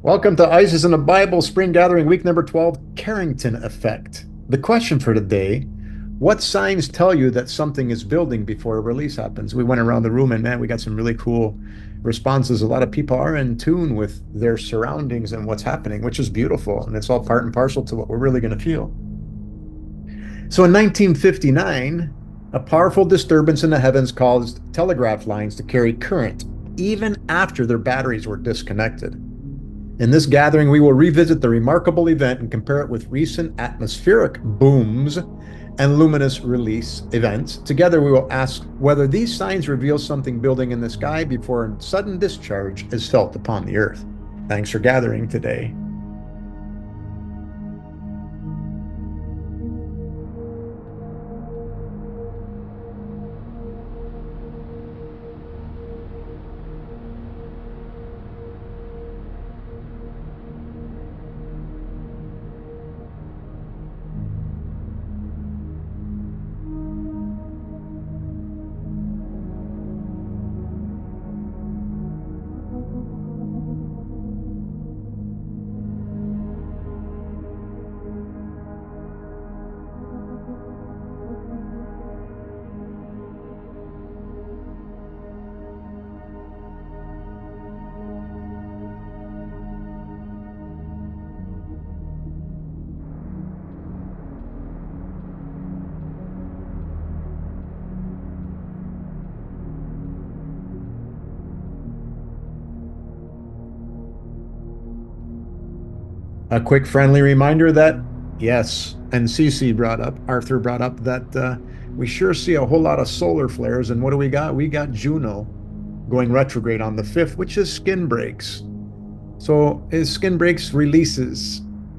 Welcome to Isis in the Bible Spring Gathering Week number 12, Carrington Effect. The question for today, what signs tell you that something is building before a release happens? We went around the room and man, we got some really cool responses. A lot of people are in tune with their surroundings and what's happening, which is beautiful. And it's all part and parcel to what we're really going to feel. So in 1959, a powerful disturbance in the heavens caused telegraph lines to carry current even after their batteries were disconnected. In this gathering, we will revisit the remarkable event and compare it with recent atmospheric booms and luminous release events. Together, we will ask whether these signs reveal something building in the sky before a sudden discharge is felt upon the earth. Thanks for gathering today. A quick friendly reminder that, yes, and Arthur brought up that we sure see a whole lot of solar flares. And what do we got? We got Juno going retrograde on the 5th, which is skin breaks. So is skin breaks releases.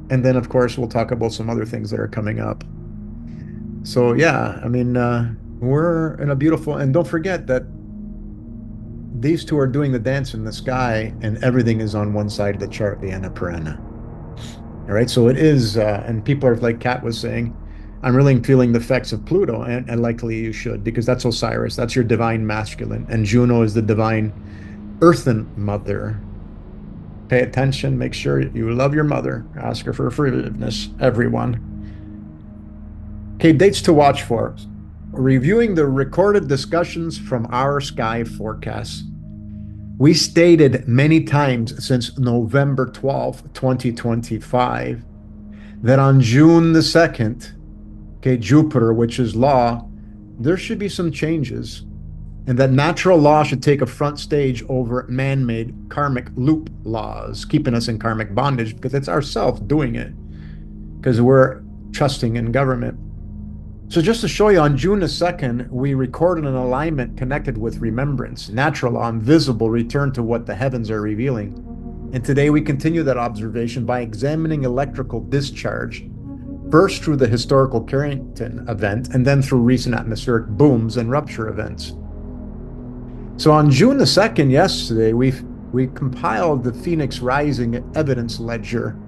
And then, of course, we'll talk about some other things that are coming up. So, yeah, I mean, we're in a beautiful, and don't forget that these two are doing the dance in the sky, and everything is on one side of the chart, the Annapurna. All right, so it is, and people are like Kat was saying, I'm really feeling the effects of Pluto, and likely you should, because that's Osiris, that's your divine masculine, and Juno is the divine earthen mother. Pay attention, make sure you love your mother, ask her for forgiveness, everyone. Okay, dates to watch for. Reviewing the recorded discussions from our sky forecasts. We stated many times since November 12th, 2025, that on June the 2nd, okay, Jupiter, which is law, there should be some changes, and that natural law should take a front stage over man-made karmic loop laws, keeping us in karmic bondage because it's ourselves doing it, because we're trusting in government. So just to show you, on June the 2nd, we recorded an alignment connected with remembrance, natural law, invisible, return to what the heavens are revealing. And today we continue that observation by examining electrical discharge, first through the historical Carrington event, and then through recent atmospheric booms and rupture events. So on June the 2nd, yesterday, we compiled the Phoenix Rising Evidence Ledger,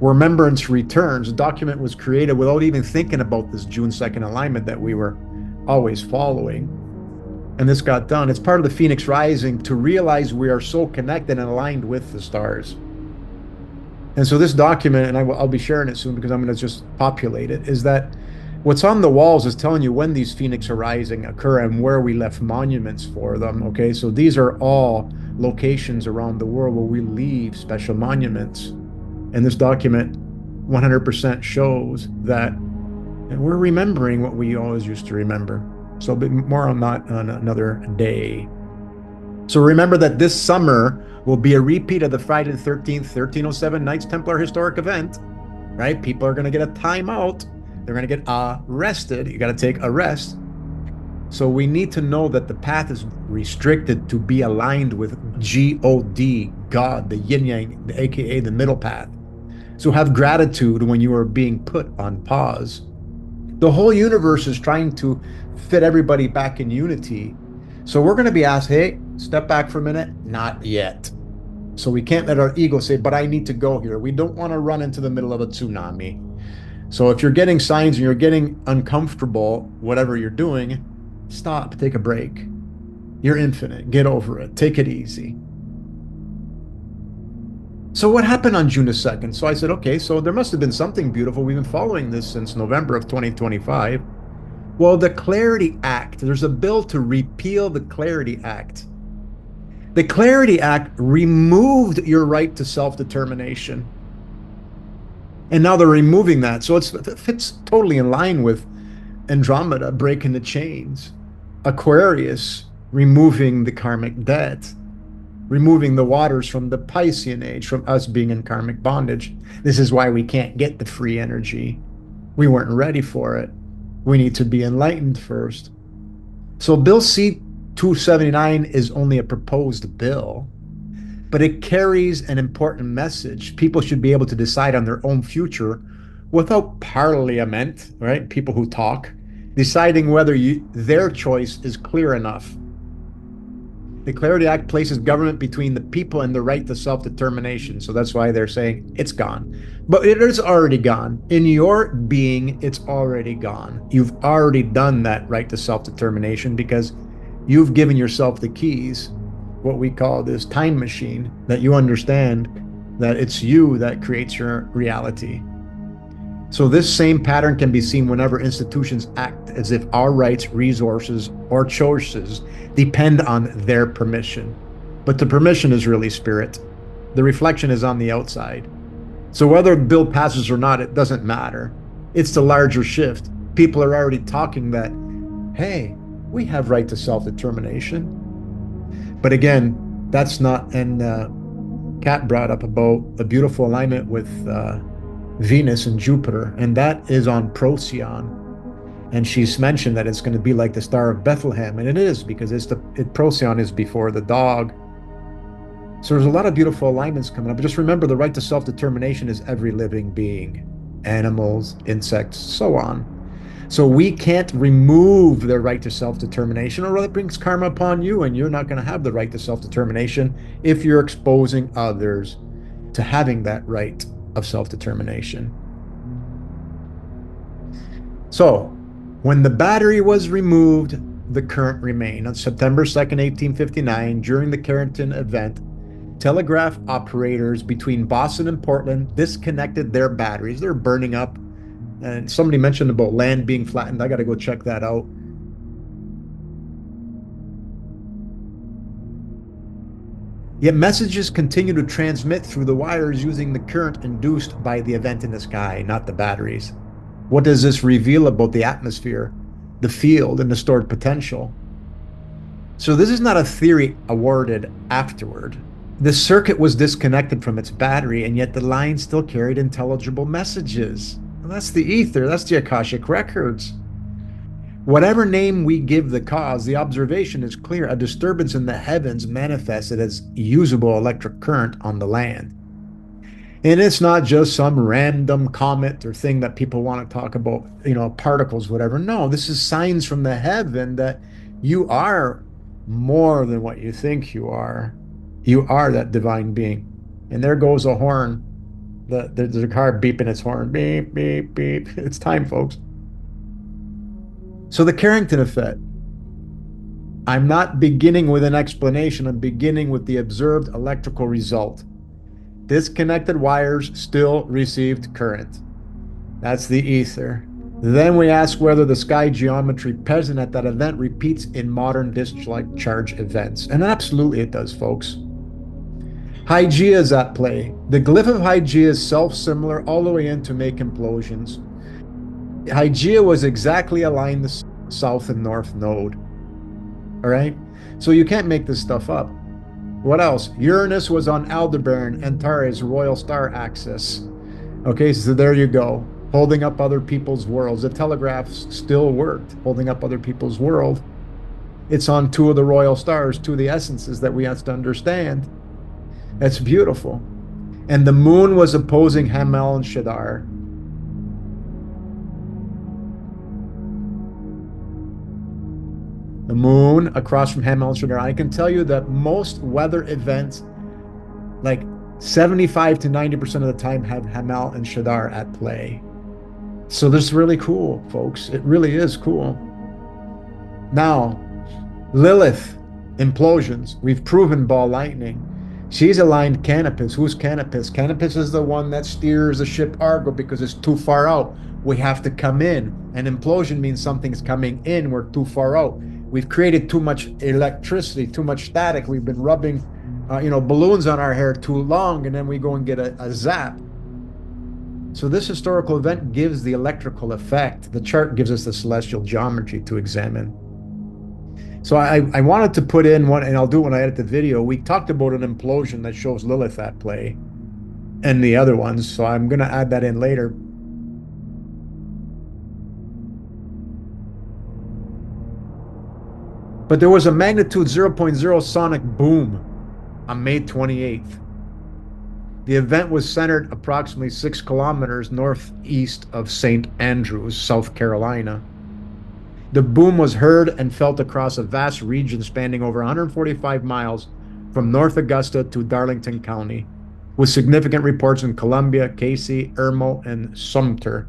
Remembrance Returns. A document was created without even thinking about this June 2nd alignment that we were always following. And this got done. It's part of the Phoenix Rising to realize we are so connected and aligned with the stars. And so this document, and I'll be sharing it soon because I'm going to just populate it, is that what's on the walls is telling you when these Phoenix Rising occur and where we left monuments for them. Okay, so these are all locations around the world where we leave special monuments. And this document 100% shows that we're remembering what we always used to remember. So a bit more on that on another day. So remember that this summer will be a repeat of the Friday the 13th, 1307 Knights Templar historic event, right? People are going to get a timeout. They're going to get arrested. You got to take a rest. So we need to know that the path is restricted to be aligned with G-O-D, God, the yin yang, aka the middle path. So have gratitude when you are being put on pause. The whole universe is trying to fit everybody back in unity. So we're going to be asked, hey, step back for a minute. Not yet. So we can't let our ego say, but I need to go here. We don't want to run into the middle of a tsunami. So if you're getting signs and you're getting uncomfortable, whatever you're doing, stop, take a break. You're infinite. Get over it. Take it easy. So what happened on June the 2nd? So I said, okay, so there must have been something beautiful. We've been following this since November of 2025. Well, the Clarity Act, there's a bill to repeal the Clarity Act. The Clarity Act removed your right to self-determination. And now they're removing that. So it fits totally in line with Andromeda breaking the chains, Aquarius removing the karmic debt, removing the waters from the Piscean age, from us being in karmic bondage. This is why we can't get the free energy. We weren't ready for it. We need to be enlightened first. So Bill C-279 is only a proposed bill, but it carries an important message. People should be able to decide on their own future without parliament, right? People who talk, deciding whether their choice is clear enough. The Clarity Act places government between the people and the right to self-determination. So that's why they're saying it's gone. But it is already gone. In your being, it's already gone. You've already done that right to self-determination because you've given yourself the keys, what we call this time machine, that you understand that it's you that creates your reality. So this same pattern can be seen whenever institutions act as if our rights, resources, or choices depend on their permission. But the permission is really spirit. The reflection is on the outside. So whether a bill passes or not, it doesn't matter. It's the larger shift. People are already talking that, hey, we have right to self-determination. But again, that's not, and Kat brought up about a beautiful alignment with Venus and Jupiter, and that is on Procyon. And she's mentioned that it's going to be like the Star of Bethlehem, and it is, because Procyon is before the dog. So there's a lot of beautiful alignments coming up. But just remember, the right to self-determination is every living being, animals, insects, so on. So we can't remove their right to self-determination, or that brings karma upon you, and you're not going to have the right to self-determination if you're exposing others to having that right of self-determination. So when the battery was removed, the current remained. On September 2nd, 1859, during the Carrington Effect, telegraph operators between Boston and Portland disconnected their batteries. They're burning up. And somebody mentioned about land being flattened. I got to go check that out. Yet messages continue to transmit through the wires using the current induced by the event in the sky, not the batteries. What does this reveal about the atmosphere, the field, and the stored potential? So this is not a theory awarded afterward. The circuit was disconnected from its battery, and yet the line still carried intelligible messages. And that's the ether, that's the Akashic records. Whatever name we give the cause, the observation is clear. A disturbance in the heavens manifested as usable electric current on the land. And it's not just some random comet or thing that people want to talk about, particles, whatever. No, this is signs from the heaven that you are more than what you think you are. You are that divine being. And there goes a horn. There's a car beeping its horn. Beep, beep, beep. It's time, folks. So the Carrington Effect. I'm not beginning with an explanation. I'm beginning with the observed electrical result. Disconnected wires still received current. That's the ether. Then we ask whether the sky geometry present at that event repeats in modern discharge events. And absolutely it does, folks. Hygeia is at play. The glyph of Hygeia is self-similar all the way in to make implosions. Hygeia was exactly aligned the south and north node. All right? So you can't make this stuff up. What else? Uranus was on Aldebaran, Antares, royal star axis. Okay, so there you go. Holding up other people's worlds. The telegraph still worked, holding up other people's world. It's on two of the royal stars, two of the essences that we have to understand. That's beautiful. And the moon was opposing Hamel and Shadar. The moon across from Hamel and Shadar. I can tell you that most weather events, like 75 to 90% of the time, have Hamel and Shadar at play. So this is really cool, folks. It really is cool. Now, Lilith implosions. We've proven ball lightning. She's aligned Canopus. Who's Canopus? Canopus is the one that steers the ship Argo because it's too far out. We have to come in. An implosion means something's coming in. We're too far out. We've created too much electricity, too much static. We've been rubbing, balloons on our hair too long, and then we go and get a zap. So this historical event gives the electrical effect. The chart gives us the celestial geometry to examine. So I wanted to put in one, and I'll do it when I edit the video. We talked about an implosion that shows Lilith at play and the other ones. So I'm going to add that in later. But there was a magnitude 0.0 sonic boom on May 28th. The event was centered approximately 6 kilometers northeast of St. Andrews, South Carolina. The boom was heard and felt across a vast region spanning over 145 miles from North Augusta to Darlington County, with significant reports in Columbia, Casey, Irmo, and Sumter.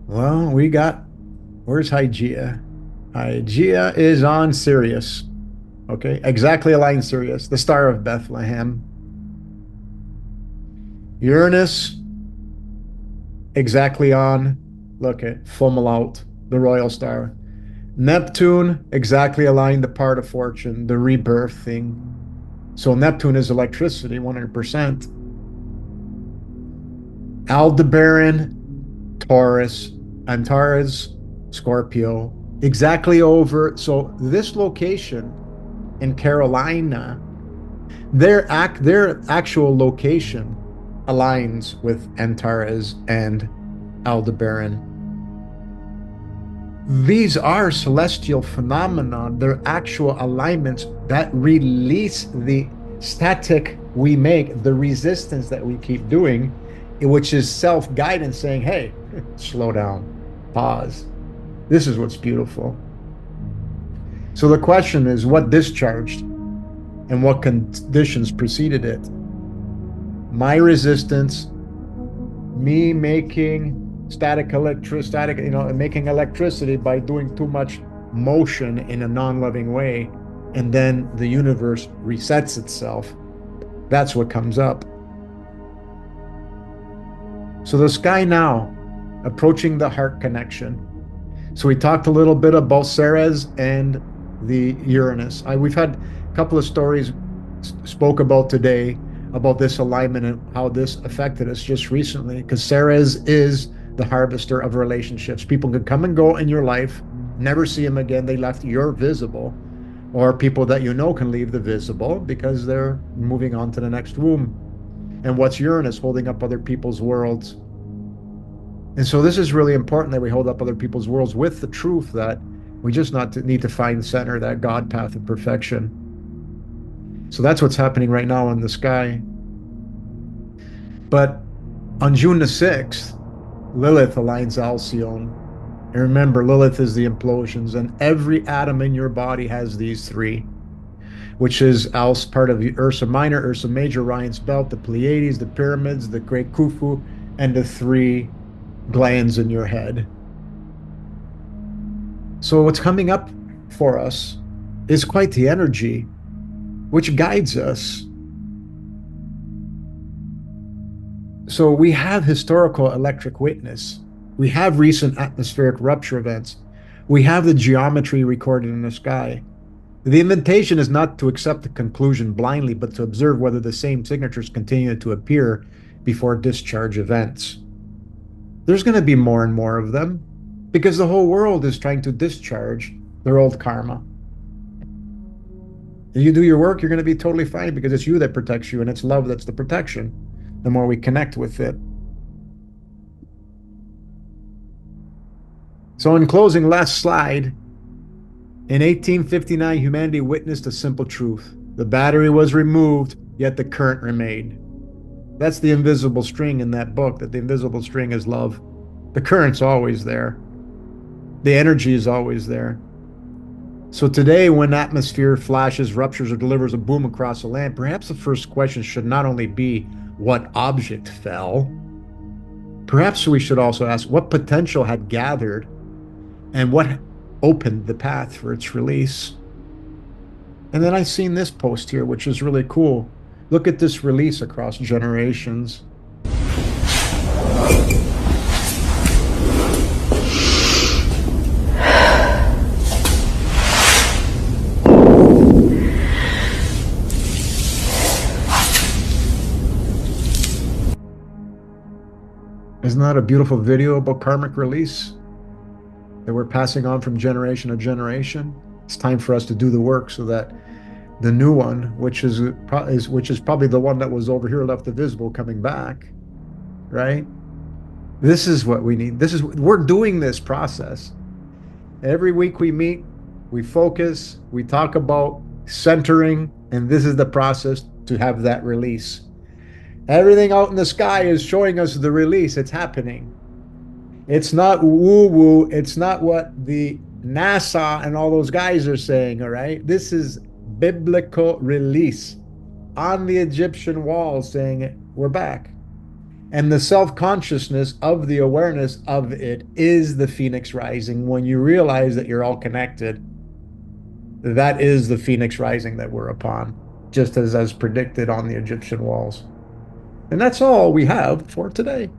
Well, where's Hygeia? Hygeia is on Sirius. Okay, exactly aligned Sirius, the Star of Bethlehem. Uranus, exactly on, look at Fomalhaut, the royal star. Neptune, exactly aligned the part of fortune, the rebirth thing. So Neptune is electricity, 100%. Aldebaran, Taurus, Antares, Scorpio, exactly over. So this location in Carolina, their actual location aligns with Antares and Aldebaran. These are celestial phenomena. They're actual alignments that release the static we make, the resistance that we keep doing, which is self-guidance saying, hey, slow down, pause. This is what's beautiful. So the question is, what discharged and what conditions preceded it? My resistance, me making making electricity by doing too much motion in a non-loving way, and then the universe resets itself. That's what comes up. So the sky now, approaching the heart connection. So we talked a little bit about Ceres and the Uranus. We've had a couple of stories spoke about today about this alignment and how this affected us just recently, because Ceres is the harvester of relationships. People can come and go in your life, never see them again. They left, you're visible. Or people that you know can leave the visible because they're moving on to the next womb. And what's Uranus? Holding up other people's worlds. And so this is really important that we hold up other people's worlds with the truth that we just need to find center, that God path of perfection. So that's what's happening right now in the sky. But on June the 6th, Lilith aligns Alcyone. And remember, Lilith is the implosions, and every atom in your body has these three, which is part of the Ursa Minor, Ursa Major, Orion's Belt, the Pleiades, the pyramids, the Great Khufu, and the three glands in your head. So what's coming up for us is quite the energy which guides us. So we have historical electric witness. We have recent atmospheric rupture events. We have the geometry recorded in the sky. The invitation is not to accept the conclusion blindly, but to observe whether the same signatures continue to appear before discharge events. There's going to be more and more of them because the whole world is trying to discharge their old karma. If you do your work, you're going to be totally fine because it's you that protects you, and it's love that's the protection. The more we connect with it. So in closing, last slide. In 1859, humanity witnessed a simple truth. The battery was removed, yet the current remained. That's the invisible string in that book, that the invisible string is love. The current's always there. The energy is always there. So today, when atmosphere flashes, ruptures, or delivers a boom across the land, perhaps the first question should not only be, what object fell? Perhaps we should also ask, what potential had gathered and what opened the path for its release? And then I seen this post here, which is really cool. Look at this release across generations. Isn't that a beautiful video about karmic release that we're passing on from generation to generation? It's time for us to do the work so that the new one, which is probably the one that was over here left invisible, coming back, right? This is what we need. We're doing this process. Every week we meet, we focus, we talk about centering, and this is the process to have that release. Everything out in the sky is showing us the release. It's happening. It's not woo-woo. It's not what the NASA and all those guys are saying, all right? This is biblical release on the Egyptian walls saying, we're back. And the self-consciousness of the awareness of it is the phoenix rising. When you realize that you're all connected, that is the phoenix rising that we're upon, just as predicted on the Egyptian walls. And that's all we have for today.